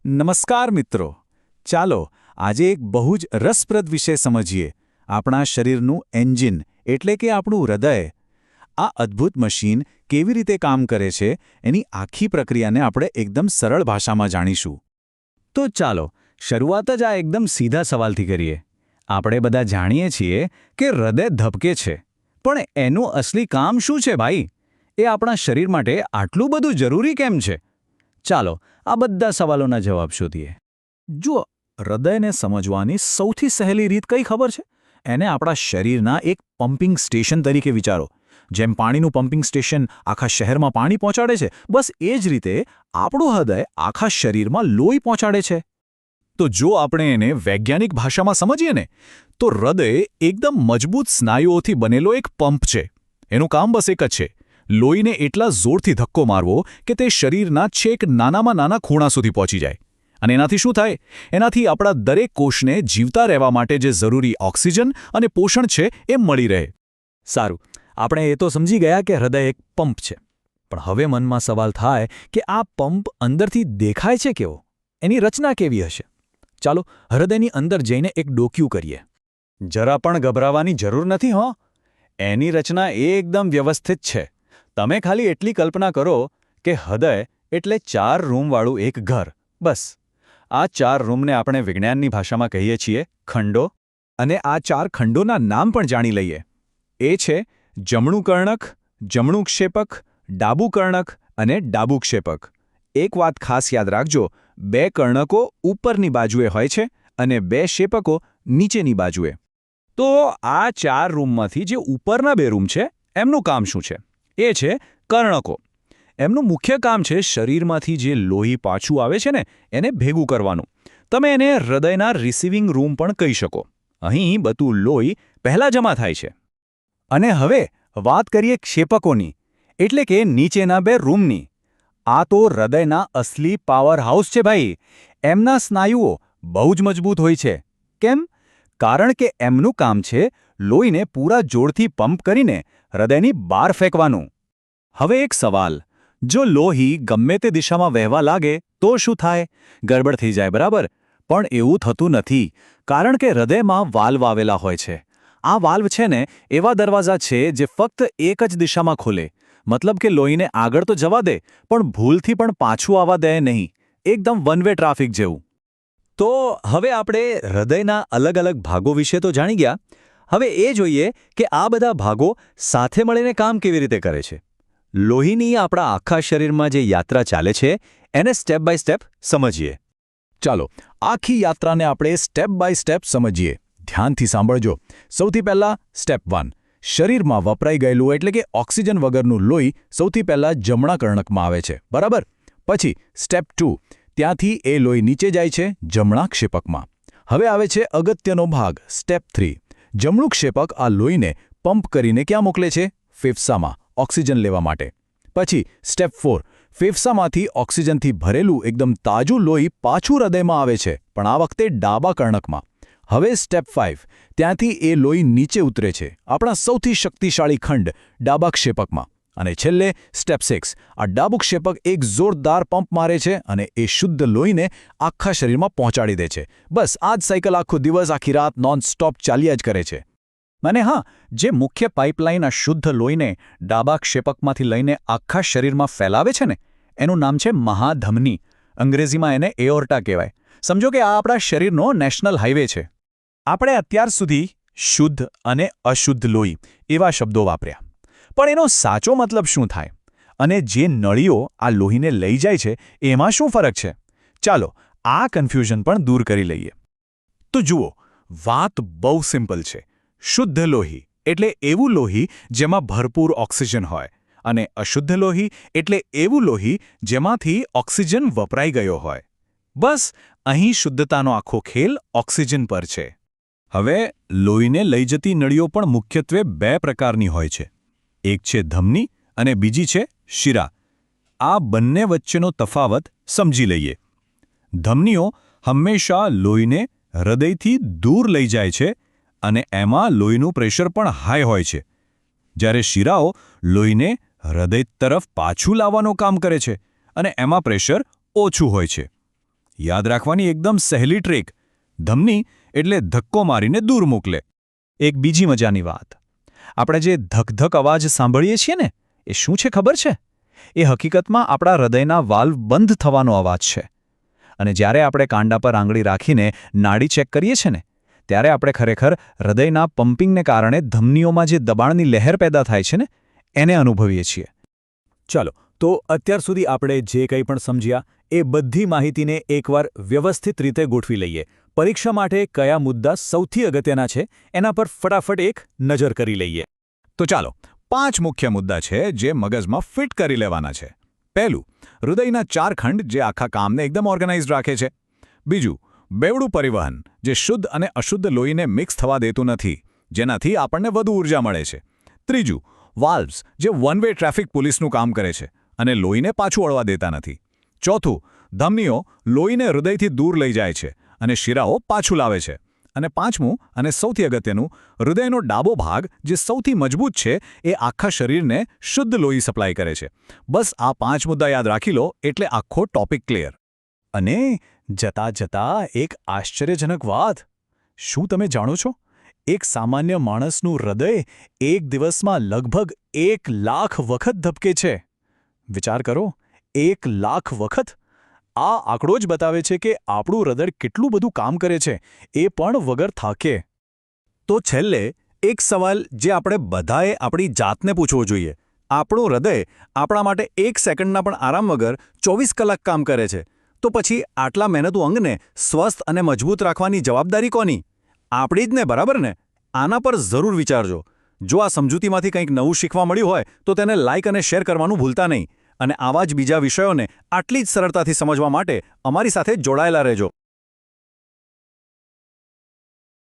નમસ્કાર મિત્રો. ચાલો આજે એક બહુ જ રસપ્રદ વિષય સમજીએ. આપણા શરીરનું એન્જિન એટલે કે આપણું હૃદય. આ અદ્ભુત મશીન કેવી રીતે કામ કરે છે એની આખી પ્રક્રિયાને આપણે એકદમ સરળ ભાષામાં જાણીશું. તો ચાલો શરૂઆત જ આ એકદમ સીધા સવાલથી કરીએ. આપણે બધા જાણીએ છીએ કે હૃદય ધબકે છે, પણ એનું અસલી કામ શું છે ભાઈ? એ આપણા શરીર માટે આટલું બધું જરૂરી કેમ છે? ચાલો આ બધા સવાલોના જવાબ શોધીએ. જુઓ, હૃદયને સમજવાની સૌથી સહેલી રીત કઈ ખબર છે? એને આપણા શરીરના એક પમ્પિંગ સ્ટેશન તરીકે વિચારો. જેમ પાણીનું પમ્પિંગ સ્ટેશન આખા શહેરમાં પાણી પહોંચાડે છે, બસ એ જ રીતે આપણું હૃદય આખા શરીરમાં લોહી પહોંચાડે છે. તો જો આપણે એને વૈજ્ઞાનિક ભાષામાં સમજીએ ને, તો હૃદય એકદમ મજબૂત સ્નાયુઓથી બનેલો એક પંપ છે. એનું કામ બસ એક જ છે: લોહીને એટલા જોરથી ધક્કો મારવો કે તે શરીરના છેક નાનામાં નાના ખૂણા સુધી પહોંચી જાય. અને એનાથી શું થાય? એનાથી આપણા દરેક કોષને જીવતા રહેવા માટે જે જરૂરી ઓક્સિજન અને પોષણ છે એ મળી રહે. સારું, આપણે એ તો સમજી ગયા કે હૃદય એક પંપ છે. પણ હવે મનમાં સવાલ થાય કે આ પંપ અંદરથી દેખાય છે કેવો? એની રચના કેવી હશે? ચાલો હૃદયની અંદર જઈને એક ડોકિયું કરીએ. જરા પણ ગભરાવાની જરૂર નથી હો. એની રચના એકદમ વ્યવસ્થિત છે. તમે ખાલી એટલી કલ્પના કરો કે હૃદય એટલે 4 રૂમવાળું એક ઘર. બસ આ 4 રૂમને આપણે વિજ્ઞાનની ભાષામાં કહીએ છીએ ખંડો. અને આ 4 ખંડોના નામ પણ જાણી લઈએ. એ છે જમણું કર્ણક, જમણું ક્ષેપક, ડાબું કર્ણક અને ડાબું ક્ષેપક. એક વાત ખાસ યાદ રાખજો, 2 કર્ણકો ઉપરની બાજુએ હોય છે અને 2 ક્ષેપકો નીચેની બાજુએ. તો આ 4 રૂમમાંથી જે ઉપરના 2 રૂમ છે એમનું કામ શું છે? એ છે કર્ણકો. એમનું મુખ્ય કામ છે શરીરમાંથી જે લોહી પાછું આવે છે ને એને ભેગું કરવાનું. તમે એને હૃદયના રિસીવિંગ રૂમ પણ કહી શકો. અહીં બધું લોહી પહેલાં જમા થાય છે. અને હવે વાત કરીએ ક્ષેપકોની, એટલે કે નીચેના 2 રૂમની. આ તો હૃદયના અસલી પાવર હાઉસ છે ભાઈ. એમના સ્નાયુઓ બહુ જ મજબૂત હોય છે. કેમ? કારણ કે એમનું કામ છે લોહીને પૂરા જોરથી પંપ કરીને હૃદયની બહાર ફેંકવાનું. હવે એક સવાલ: જો લોહી ગમે તે દિશામાં વહેવા લાગે તો શું થાય? ગડબડ થઈ જાય, બરાબર? પણ એવું થતું નથી, કારણ કે હૃદયમાં વાલ્વ આવેલા હોય છે. આ વાલ્વ છે ને એવા દરવાજા છે જે ફક્ત એક જ દિશામાં ખોલે. મતલબ કે લોહીને આગળ તો જવા દે, પણ ભૂલથી પણ પાછું આવવા દે નહીં. એકદમ વન વે ટ્રાફિક જેવું. તો હવે આપણે હૃદયના અલગ અલગ ભાગો વિશે તો જાણી ગયા. હવે એ જોઈએ કે આ બધા ભાગો સાથે મળીને કામ કેવી રીતે કરે છે. લોહીની આપણા આખા શરીરમાં જે યાત્રા ચાલે છે એને સ્ટેપ બાય સ્ટેપ સમજીએ. ચાલો આખી યાત્રાને આપણે સ્ટેપ બાય સ્ટેપ સમજીએ. ધ્યાનથી સાંભળજો. સૌથી પહેલાં સ્ટેપ 1. શરીરમાં વપરાઈ ગયેલું એટલે કે ઓક્સિજન વગરનું લોહી સૌથી પહેલાં જમણા કર્ણકમાં આવે છે, બરાબર? પછી સ્ટેપ 2. ત્યાંથી એ લોહી નીચે જાય છે જમણા ક્ષેપકમાં. હવે આવે છે અગત્યનો ભાગ, સ્ટેપ 3. જમણું ક્ષેપક આ લોહીને પંપ કરીને ક્યાં મોકલે છે? ફેફસામાં, ઓક્સિજન લેવા માટે. પછી સ્ટેપ 4. ફેફસામાંથી ઓક્સિજનથી ભરેલું એકદમ તાજું લોહી પાછું હૃદયમાં આવે છે, પણ આ વખતે ડાબા કર્ણકમાં. હવે સ્ટેપ 5. ત્યાંથી એ લોહી નીચે ઉતરે છે આપણા સૌથી શક્તિશાળી ખંડ ડાબા ક્ષેપકમાં. અને છેલ્લે સ્ટેપ 6. આ ડાબું ક્ષેપક એક જોરદાર પંપ મારે છે અને એ શુદ્ધ લોહીને આખા શરીરમાં પહોંચાડી દે છે. બસ આ જ સાયકલ આખો દિવસ આખી રાત નોનસ્ટોપ ચાલ્યા જ કરે છે. અને હા, જે મુખ્ય પાઇપલાઇન આ શુદ્ધ લોહીને ડાબા ક્ષેપકમાંથી લઈને આખા શરીરમાં ફેલાવે છે ને, એનું નામ છે મહાધમની. અંગ્રેજીમાં એને એઓર્ટા કહેવાય. સમજો કે આ આપણા શરીરનો નેશનલ હાઈવે છે. આપણે અત્યાર સુધી શુદ્ધ અને અશુદ્ધ લોહી એવા શબ્દો વાપર્યા, પણ એનો સાચો મતલબ શું થાય? અને જે નળીઓ આ લોહીને લઈ જાય છે એમાં શું ફરક છે? ચાલો આ કન્ફ્યુઝન પણ દૂર કરી લઈએ. તો જુઓ, વાત બહુ સિમ્પલ છે. શુદ્ધ લોહી એટલે એવું લોહી જેમાં ભરપૂર ઓક્સિજન હોય, અને અશુદ્ધ લોહી એટલે એવું લોહી જેમાંથી ઓક્સિજન વપરાઈ ગયો હોય. બસ અહીં શુદ્ધતાનો આખો ખેલ ઓક્સિજન પર છે. હવે લોહીને લઈ જતી નળીઓ પણ મુખ્યત્વે 2 પ્રકારની હોય છે. એક છે ધમની અને બીજી છે શિરા. આ બંને વચ્ચેનો તફાવત સમજી લઈએ. ધમનીઓ હંમેશા લોહીને હૃદયથી દૂર લઈ જાય છે અને એમાં લોહીનું પ્રેશર પણ હાઈ હોય છે, જ્યારે શિરાઓ લોહીને હૃદય તરફ પાછું લાવવાનું કામ કરે છે અને એમાં પ્રેશર ઓછું હોય છે. યાદ રાખવાની એકદમ સહેલી ટ્રીક. ધમની એટલે ધક્કો મારીને દૂર મોકલે. એક બીજી મજાની વાત. આપણે જે ધક-ધક અવાજ સાંભળીએ છીએ ને, એ શું છે ખબર છે? એ હકીકતમાં આપણા હૃદયના વાલ્વ બંધ થવાનો અવાજ છે. અને જ્યારે આપણે કાંડા પર આંગળી રાખીને નાડી ચેક કરીએ છીએ ને, ત્યારે આપણે ખરેખર હૃદયના પમ્પિંગને કારણે ધમનીઓમાં જે દબાણની લહેર પેદા થાય છે ને, એને અનુભવીએ છીએ. ચાલો, તો અત્યાર સુધી આપણે જે કંઈ પણ સમજ્યા એ બધી માહિતીને એકવાર વ્યવસ્થિત રીતે ગોઠવી લઈએ. પરીક્ષા માટે કયા મુદ્દા સૌથી અગત્યના છે એના પર ફટાફટ એક નજર કરી લઈએ. તો ચાલો, 5 મુખ્ય મુદ્દા છે જે મગજમાં ફિટ કરી લેવાના છે. પહેલું, હૃદયના 4 ખંડ જે આખા કામને એકદમ ઓર્ગેનાઇઝડ રાખે છે. બીજું, બેવડું પરિવહન જે શુદ્ધ અને અશુદ્ધ લોહીને મિક્સ થવા દેતું નથી, જેનાથી આપણને વધુ ઊર્જા મળે છે. ત્રીજું, વાલ્વ્સ જે વન વે ટ્રાફિક પોલીસનું કામ કરે છે અને લોહીને પાછું વળવા દેતા નથી. ચોથું, ધમનીઓ લોહીને હૃદયથી દૂર લઈ જાય છે અને શિરાઓ પાછું લાવે છે. અને પાંચમું અને સૌથી અગત્યનું, હૃદયનો ડાબો ભાગ જે સૌથી મજબૂત છે એ આખા શરીરને શુદ્ધ લોહી સપ્લાય કરે છે. બસ આ 5 મુદ્દા યાદ રાખી લો એટલે આખો ટોપિક ક્લિયર. અને જતા જતા એક આશ્ચર્યજનક વાત. શું તમે જાણો છો? એક સામાન્ય માણસનું હૃદય એક દિવસમાં લગભગ 1 લાખ વખત ધબકે છે. વિચાર કરો, 1 લાખ વખત! આ આંકડો જ બતાવે છે કે આપણું હૃદય કેટલું બધું કામ કરે છે, એ પણ વગર થાકે. તો છેલ્લે એક સવાલ જે આપણે બધાએ આપણી જાતને પૂછવો જોઈએ. આપણું હૃદય આપણા માટે 1 સેકન્ડના પણ આરામ વગર 24 કલાક કામ કરે છે. તો પછી આટલા મહેનતુ અંગને સ્વસ્થ અને મજબૂત રાખવાની જવાબદારી કોની? આપણી જ ને, બરાબર ને? આના પર જરૂર વિચારજો. જો આ સમજૂતીમાંથી કંઈક નવું શીખવા મળ્યું હોય તો તેને લાઇક અને શેર કરવાનું ભૂલતા નહીં. અને આવા જ બીજા વિષયોને આટલી જ સરળતાથી સમજવા માટે અમારી સાથે જોડાયેલા રહેજો.